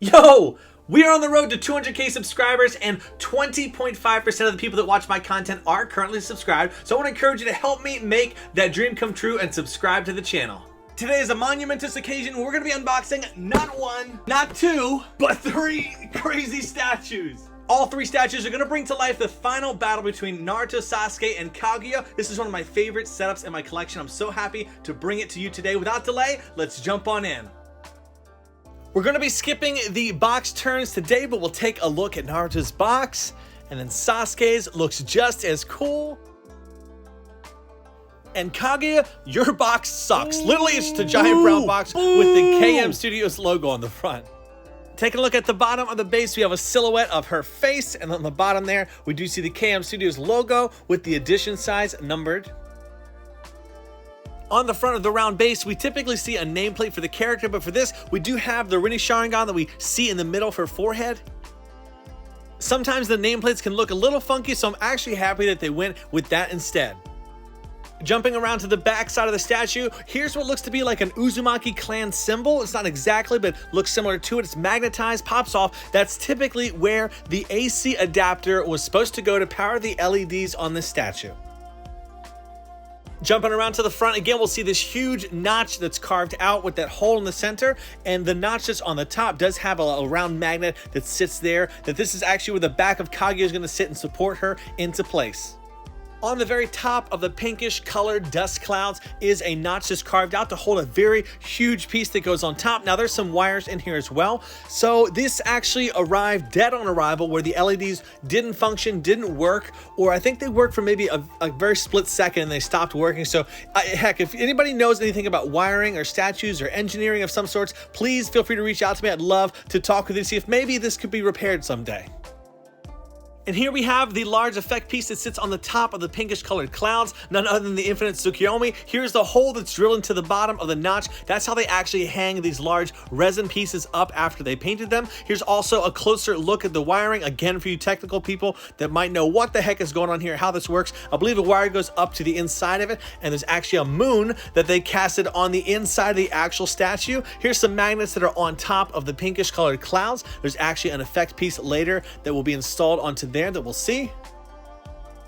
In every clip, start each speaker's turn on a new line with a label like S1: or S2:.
S1: Yo! We are on the road to 200k subscribers, and 20.5% of the people that watch my content are currently subscribed, so I want to encourage you to help me make that dream come true and subscribe to the channel. Today is a monumentous occasion where we're going to be unboxing not one, not two, but 3 crazy statues. All 3 statues are going to bring to life the final battle between Naruto Sasuke and Kaguya. This is one of my favorite setups in my collection. I'm so happy to bring it to you today. Without delay, let's jump on in. We're going to be skipping the box turns today, but we'll take a look at Naruto's box, and then Sasuke's looks just as cool. And Kaguya, your box sucks. Literally, it's just a giant brown box with the KM Studios logo on the front. Taking a look at the bottom of the base, we have a silhouette of her face, and on the bottom there, we do see the KM Studios logo with the edition size numbered. On the front of the round base, we typically see a nameplate for the character, but for this, we do have the Rinnegan that we see in the middle of her forehead. Sometimes the nameplates can look a little funky, so I'm actually happy that they went with that instead. Jumping around to the back side of the statue, here's what looks to be like an Uzumaki clan symbol. It's not exactly, but looks similar to it. It's magnetized, pops off. That's typically where the AC adapter was supposed to go to power the LEDs on this statue. Jumping around to the front, again, we'll see this huge notch that's carved out with that hole in the center, and the notch that's on the top does have a round magnet that sits there, that this is actually where the back of Kaguya is going to sit and support her into place. On the very top of the pinkish colored dust clouds is a notch that's carved out to hold a very huge piece that goes on top. Now there's some wires in here as well. So this actually arrived dead on arrival, where the LEDs didn't function, didn't work, or I think they worked for maybe a very split second and they stopped working. So heck, if anybody knows anything about wiring or statues or engineering of some sorts, please feel free to reach out to me. I'd love to talk with you to see if maybe this could be repaired someday. And here we have the large effect piece that sits on the top of the pinkish colored clouds, none other than the infinite Tsukiyomi. Here's the hole that's drilled into the bottom of the notch. That's how they actually hang these large resin pieces up after they painted them. Here's also a closer look at the wiring, again for you technical people that might know what the heck is going on here, how this works. I believe the wire goes up to the inside of it, and there's actually a moon that they casted on the inside of the actual statue. Here's some magnets that are on top of the pinkish colored clouds. There's actually an effect piece later that will be installed onto there that we'll see.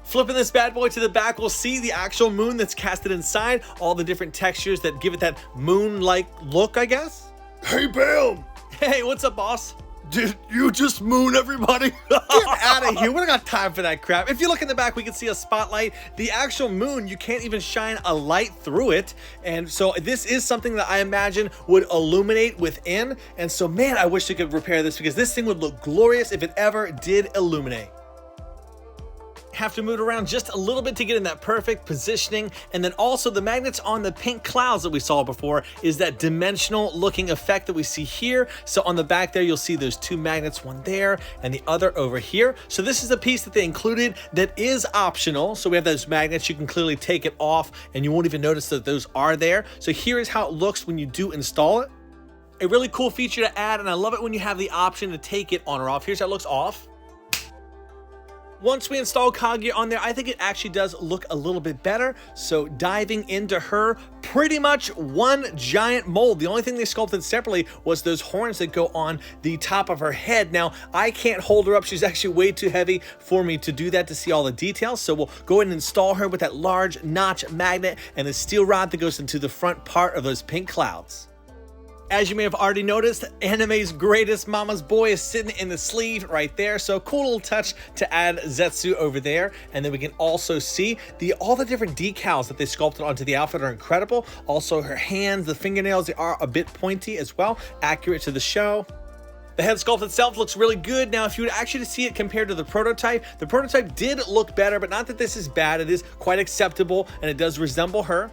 S1: Flipping this bad boy to the back, we'll see the actual moon that's casted inside, all the different textures that give it that moon-like look, I guess.
S2: Hey, Bam!
S1: Hey, what's up, boss?
S2: Did you just moon everybody?
S1: Get out of here. We don't got time for that crap. If you look in the back, we can see a spotlight. The actual moon, you can't even shine a light through it. And so this is something that I imagine would illuminate within. And so, man, I wish they could repair this, because this thing would look glorious if it ever did illuminate. Have to move around just a little bit to get in that perfect positioning. And then also the magnets on the pink clouds that we saw before is that dimensional looking effect that we see here. So on the back there, you'll see those 2 magnets, one there and the other over here. So this is a piece that they included that is optional. So we have those magnets, you can clearly take it off and you won't even notice that those are there. So here is how it looks when you do install it. A really cool feature to add, and I love it when you have the option to take it on or off. Here's how it looks off. Once we install Kaguya on there, I think it actually does look a little bit better. So diving into her, pretty much one giant mold. The only thing they sculpted separately was those horns that go on the top of her head. Now, I can't hold her up. She's actually way too heavy for me to do that, to see all the details. So we'll go ahead and install her with that large notch magnet and the steel rod that goes into the front part of those pink clouds. As you may have already noticed, anime's greatest mama's boy is sitting in the sleeve right there. So cool little touch to add Zetsu over there. And then we can also see all the different decals that they sculpted onto the outfit are incredible. Also her hands, the fingernails, they are a bit pointy as well, accurate to the show. The head sculpt itself looks really good. Now, if you would actually see it compared to the prototype did look better, but not that this is bad. It is quite acceptable and it does resemble her.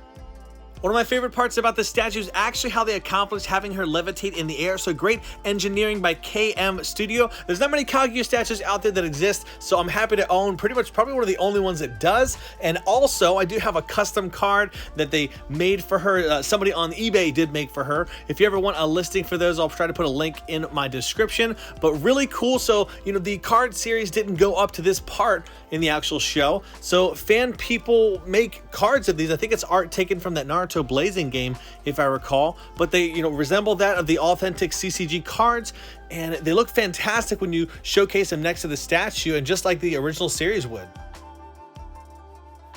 S1: One of my favorite parts about this statue is actually how they accomplished having her levitate in the air. So great engineering by KM Studio. There's not many Kaguya statues out there that exist, so I'm happy to own probably one of the only ones that does. And also, I do have a custom card that they made for her. Somebody on eBay did make for her. If you ever want a listing for those, I'll try to put a link in my description. But really cool. So, the card series didn't go up to this part in the actual show. So fan people make cards of these. I think it's art taken from that Naruto Naruto Blazing game, if I recall, but they, resemble that of the authentic CCG cards, and they look fantastic when you showcase them next to the statue, and just like the original series would.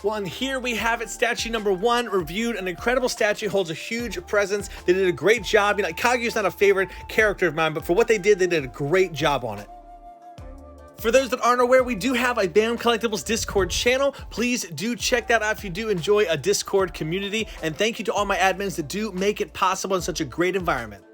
S1: Well, and here we have it, statue number 1 reviewed. An incredible statue, holds a huge presence. They did a great job. Kaguya's not a favorite character of mine, but for what they did a great job on it. For those that aren't aware, we do have a BAM Collectibles Discord channel. Please do check that out if you do enjoy a Discord community. And thank you to all my admins that do make it possible in such a great environment.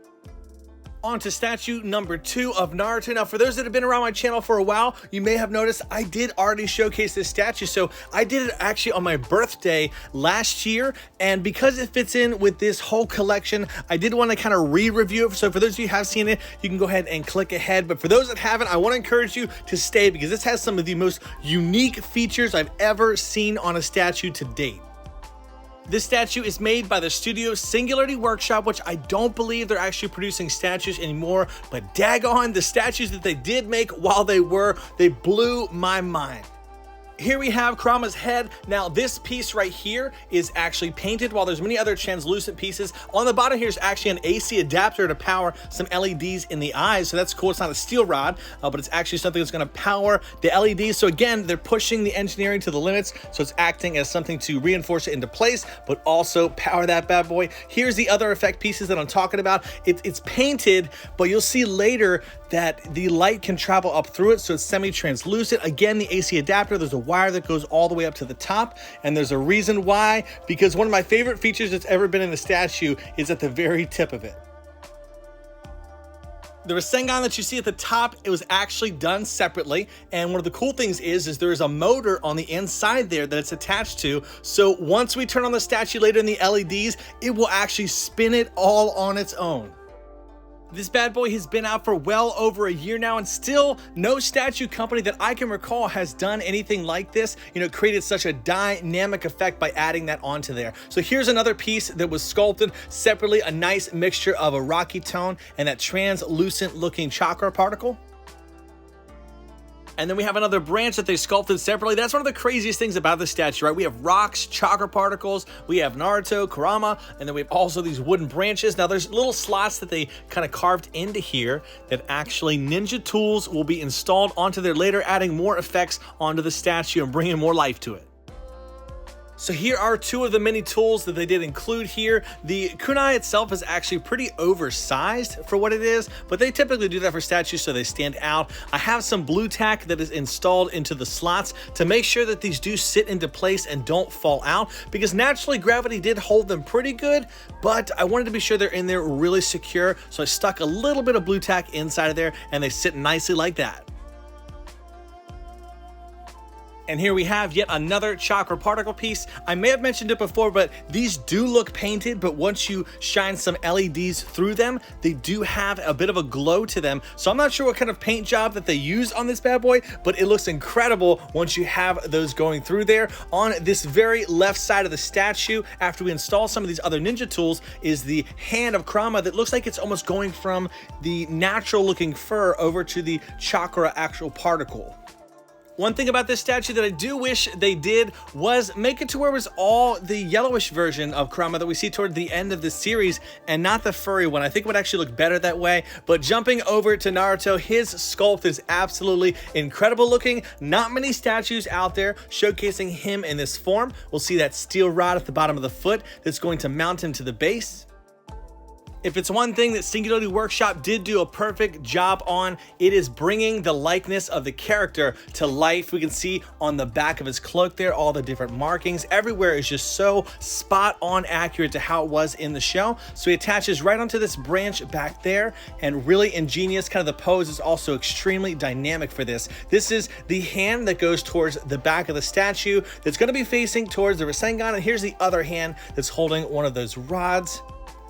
S1: On to statue number 2 of Naruto. Now, for those that have been around my channel for a while, you may have noticed I did already showcase this statue. So I did it actually on my birthday last year, and because it fits in with this whole collection, I did want to kind of re-review it. So for those of you who have seen it, you can go ahead and click ahead. But for those that haven't, I want to encourage you to stay, because this has some of the most unique features I've ever seen on a statue to date. This statue is made by the studio Singularity Workshop, which I don't believe they're actually producing statues anymore, but daggone, the statues that they did make while they blew my mind. Here we have Kurama's head. Now, this piece right here is actually painted, while there's many other translucent pieces. On the bottom here is actually an AC adapter to power some LEDs in the eyes, so that's cool. It's not a steel rod, but it's actually something that's going to power the LEDs. So again, they're pushing the engineering to the limits, so it's acting as something to reinforce it into place, but also power that bad boy. Here's the other effect pieces that I'm talking about. It's painted, but you'll see later that the light can travel up through it, so it's semi-translucent. Again, the AC adapter, there's a wire that goes all the way up to the top, and there's a reason why, because one of my favorite features that's ever been in the statue is at the very tip of it. The Rinnegan that you see at the top, it was actually done separately, and one of the cool things is there is a motor on the inside there that it's attached to, so once we turn on the statue later in the LEDs, it will actually spin it all on its own. This bad boy has been out for well over a year now, and still no statue company that I can recall has done anything like this, created such a dynamic effect by adding that onto there. So here's another piece that was sculpted separately, a nice mixture of a rocky tone and that translucent looking chakra particle. And then we have another branch that they sculpted separately. That's one of the craziest things about this statue, right? We have rocks, chakra particles, we have Naruto, Kurama, and then we have also these wooden branches. Now there's little slots that they kind of carved into here that actually ninja tools will be installed onto there later, adding more effects onto the statue and bringing more life to it. So here are 2 of the many tools that they did include here. The kunai itself is actually pretty oversized for what it is, but they typically do that for statues so they stand out. I have some blue tack that is installed into the slots to make sure that these do sit into place and don't fall out, because naturally gravity did hold them pretty good, but I wanted to be sure they're in there really secure, so I stuck a little bit of blue tack inside of there and they sit nicely like that. And here we have yet another chakra particle piece. I may have mentioned it before, but these do look painted, but once you shine some LEDs through them, they do have a bit of a glow to them. So I'm not sure what kind of paint job that they use on this bad boy, but it looks incredible once you have those going through there. On this very left side of the statue, after we install some of these other ninja tools, is the hand of Kurama that looks like it's almost going from the natural looking fur over to the chakra actual particle. One thing about this statue that I do wish they did was make it to where it was all the yellowish version of Kurama that we see toward the end of the series and not the furry one. I think it would actually look better that way. But jumping over to Naruto, his sculpt is absolutely incredible looking. Not many statues out there showcasing him in this form. We'll see that steel rod at the bottom of the foot that's going to mount him to the base. If it's one thing that Singularity Workshop did do a perfect job on, it is bringing the likeness of the character to life. We can see on the back of his cloak there, all the different markings. Everywhere is just so spot on accurate to how it was in the show. So he attaches right onto this branch back there, and really ingenious. Kind of the pose is also extremely dynamic for this. This is the hand that goes towards the back of the statue that's going to be facing towards the Rinnegan, and here's the other hand that's holding one of those rods.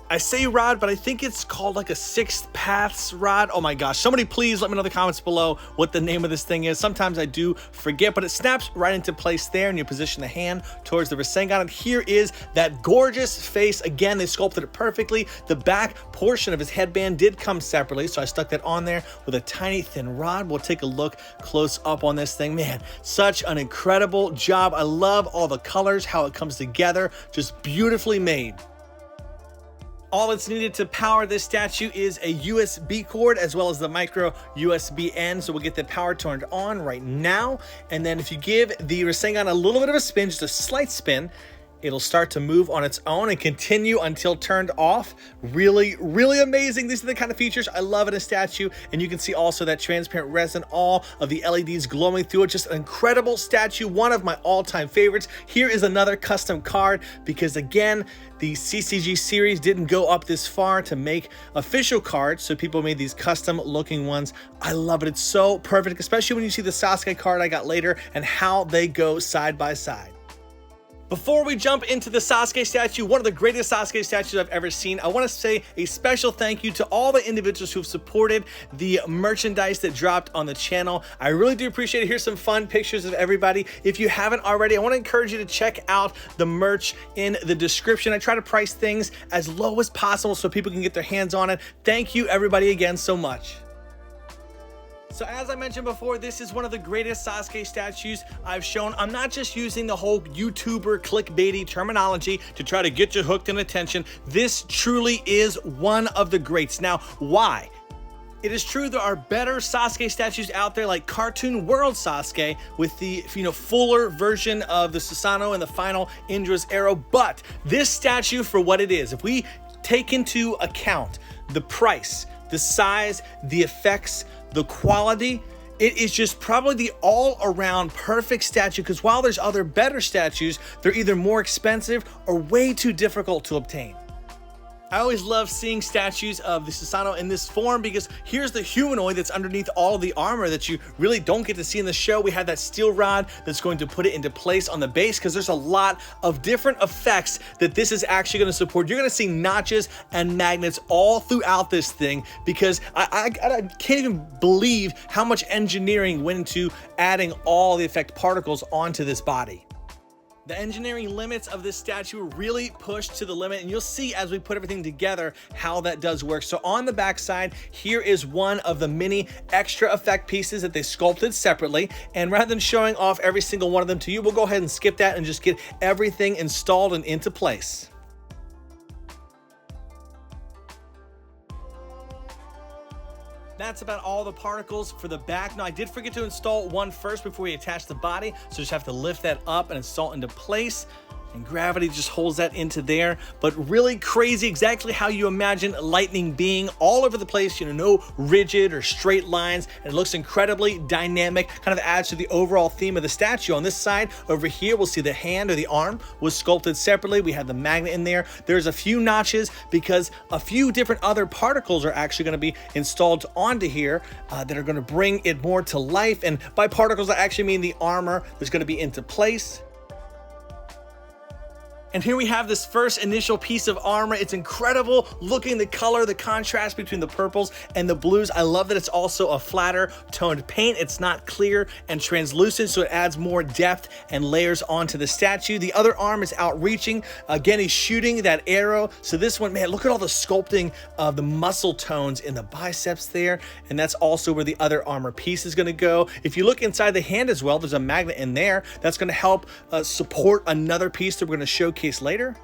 S1: I say rod, but I think it's called like a Sixth Paths rod. Oh my gosh, somebody please let me know in the comments below what the name of this thing is. Sometimes I do forget, but it snaps right into place there, and you position the hand towards the Rinnegan. And here is that gorgeous face. Again, they sculpted it perfectly. The back portion of his headband did come separately, so I stuck that on there with a tiny thin rod. We'll take a look close up on this thing. Man, such an incredible job. I love all the colors, how it comes together, just beautifully made. All that's needed to power this statue is a USB cord as well as the micro USB end. So we'll get the power turned on right now. And then if you give the Rinnegan a little bit of a spin, just a slight spin, it'll start to move on its own and continue until turned off. Really, really amazing. These are the kind of features I love in a statue. And you can see also that transparent resin, all of the LEDs glowing through it. Just an incredible statue, one of my all-time favorites. Here is another custom card because again, the CCG series didn't go up this far to make official cards, so people made these custom looking ones. I love it. It's so perfect, especially when you see the Sasuke card I got later and how they go side by side. Before we jump into the Sasuke statue, one of the greatest Sasuke statues I've ever seen, I want to say a special thank you to all the individuals who've supported the merchandise that dropped on the channel. I really do appreciate it. Here's some fun pictures of everybody. If you haven't already, I want to encourage you to check out the merch in the description. I try to price things as low as possible so people can get their hands on it. Thank you everybody again so much. So as I mentioned before, this is one of the greatest Sasuke statues I've shown. I'm not just using the whole YouTuber clickbaity terminology to try to get you hooked and attention. This truly is one of the greats. Now, why? It is true there are better Sasuke statues out there like Cartoon World Sasuke with the fuller version of the Susanoo and the final Indra's arrow, but this statue for what it is, if we take into account the price, the size, the effects, the quality, it is just probably the all-around perfect statue because while there's other better statues, they're either more expensive or way too difficult to obtain. I always love seeing statues of the Susanoo in this form because here's the humanoid that's underneath all of the armor that you really don't get to see in the show. We have that steel rod that's going to put it into place on the base because there's a lot of different effects that this is actually going to support. You're going to see notches and magnets all throughout this thing because I can't even believe how much engineering went into adding all the effect particles onto this body. The engineering limits of this statue are really pushed to the limit, and you'll see as we put everything together how that does work. So on the back side, here is one of the many extra effect pieces that they sculpted separately, and rather than showing off every single one of them to you, we'll go ahead and skip that and just get everything installed and into place. That's about all the particles for the back. Now, I did forget to install one first before we attach the body, so just have to lift that up and install it into place. And gravity just holds that into there, but really crazy, exactly how you imagine lightning being all over the place, no rigid or straight lines, and it looks incredibly dynamic, kind of adds to the overall theme of the statue. On this side over here, we'll see the hand or the arm was sculpted separately. We have the magnet in there. There's a few notches because a few different other particles are actually going to be installed onto here that are going to bring it more to life, and by particles I actually mean the armor that's going to be into place. And here we have this first initial piece of armor. It's incredible looking, the color, the contrast between the purples and the blues. I love that it's also a flatter toned paint. It's not clear and translucent, so it adds more depth and layers onto the statue. The other arm is outreaching. Again, he's shooting that arrow. So this one, man, look at all the sculpting of the muscle tones in the biceps there. And that's also where the other armor piece is gonna go. If you look inside the hand as well, there's a magnet in there. That's gonna help support another piece that we're gonna showcase later.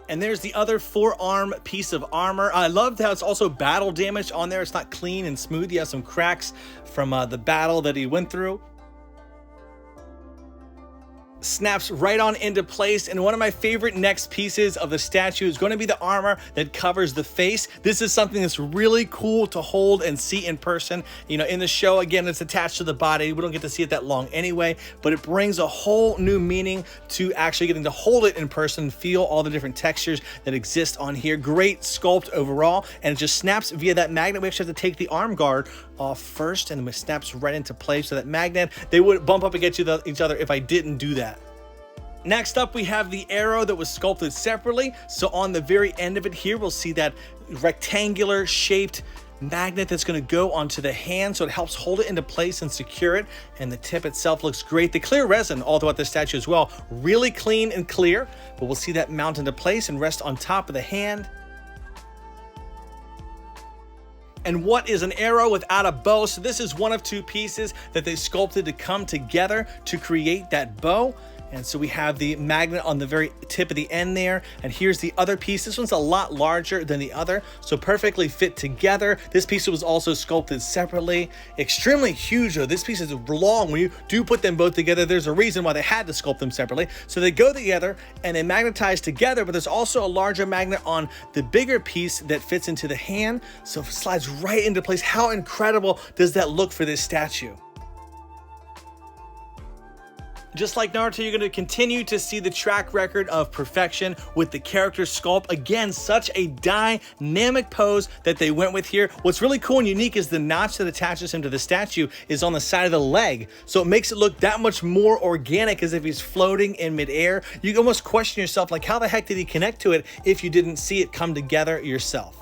S1: And there's the other forearm piece of armor. I love how it's also battle damage on there. It's not clean and smooth. You have some cracks from the battle that he went through. Snaps right on into place, and one of my favorite next pieces of the statue is going to be the armor that covers the face. This is something that's really cool to hold and see in person. In the show, again, it's attached to the body. We don't get to see it that long anyway, but it brings a whole new meaning to actually getting to hold it in person, feel all the different textures that exist on here. Great sculpt overall, and it just snaps via that magnet. We actually have to take the arm guard off first, and it snaps right into place. So that magnet, they would bump up against each other if I didn't do that. Next up, we have the arrow that was sculpted separately. So on the very end of it here, we'll see that rectangular shaped magnet that's going to go onto the hand, so it helps hold it into place and secure it. And the tip itself looks great. The clear resin all throughout the statue as well, really clean and clear, but we'll see that mount into place and rest on top of the hand. And what is an arrow without a bow? So this is one of two pieces that they sculpted to come together to create that bow. And so we have the magnet on the very tip of the end there. And here's the other piece. This one's a lot larger than the other, so perfectly fit together. This piece was also sculpted separately. Extremely huge though. This piece is long. When you do put them both together, there's a reason why they had to sculpt them separately. So they go together and they magnetize together, but there's also a larger magnet on the bigger piece that fits into the hand. So it slides right into place. How incredible does that look for this statue? Just like Naruto, you're going to continue to see the track record of perfection with the character sculpt. Again, such a dynamic pose that they went with here. What's really cool and unique is the notch that attaches him to the statue is on the side of the leg. So it makes it look that much more organic, as if he's floating in midair. You can almost question yourself, like, how the heck did he connect to it if you didn't see it come together yourself?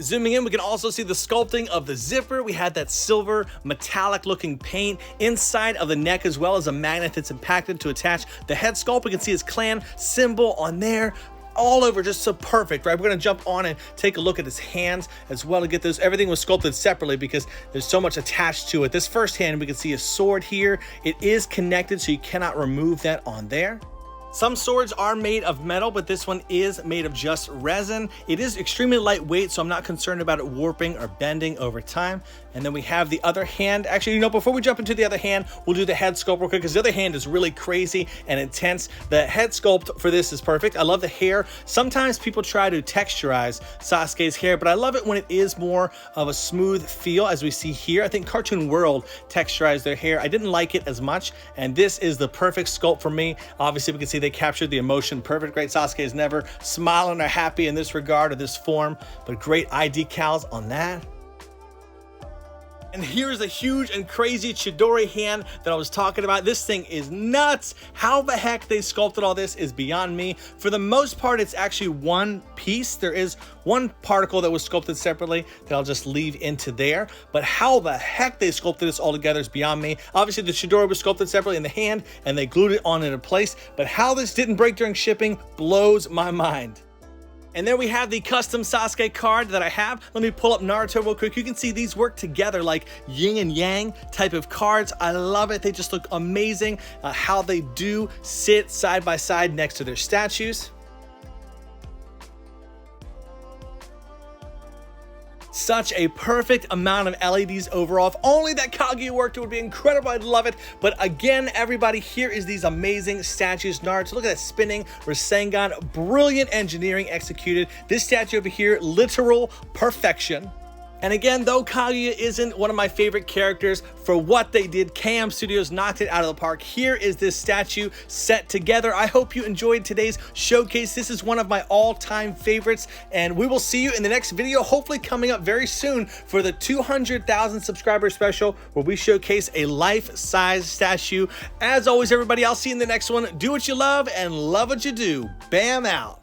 S1: Zooming in, we can also see the sculpting of the zipper. We had that silver metallic looking paint inside of the neck, as well as a magnet that's impacted to attach the head sculpt. We can see his clan symbol on there. All over, just so perfect, right? We're gonna jump on and take a look at his hands as well to get those. Everything was sculpted separately because there's so much attached to it. This first hand, we can see a sword here. It is connected, so you cannot remove that on there. Some swords are made of metal, but this one is made of just resin. It is extremely lightweight, so I'm not concerned about it warping or bending over time. And then we have the other hand. Actually, before we jump into the other hand, we'll do the head sculpt real quick, because the other hand is really crazy and intense. The head sculpt for this is perfect. I love the hair. Sometimes people try to texturize Sasuke's hair, but I love it when it is more of a smooth feel, as we see here. I think Cartoon World texturized their hair. I didn't like it as much, and this is the perfect sculpt for me. Obviously, we can see they captured the emotion perfect. Great. Sasuke is never smiling or happy in this regard or this form, but great eye decals on that. And here's a huge and crazy Chidori hand that I was talking about. This thing is nuts. How the heck they sculpted all this is beyond me. For the most part, it's actually one piece. There is one particle that was sculpted separately that I'll just leave into there. But how the heck they sculpted this all together is beyond me. Obviously, the Chidori was sculpted separately in the hand and they glued it on into place. But how this didn't break during shipping blows my mind. And there we have the custom Sasuke card that I have. Let me pull up Naruto real quick. You can see these work together like yin and yang type of cards. I love it. They just look amazing. How they do sit side by side next to their statues. Such a perfect amount of LEDs overall. If only that Kaguya worked, it would be incredible. I'd love it. But again, everybody, here is these amazing statues. Naruto, look at that spinning Rinnegan. Brilliant engineering executed. This statue over here, literal perfection. And again, though Kaguya isn't one of my favorite characters, for what they did, KM Studios knocked it out of the park. Here is this statue set together. I hope you enjoyed today's showcase. This is one of my all-time favorites, and we will see you in the next video, hopefully coming up very soon for the 200,000 subscriber special, where we showcase a life-size statue. As always, everybody, I'll see you in the next one. Do what you love and love what you do. Bam out.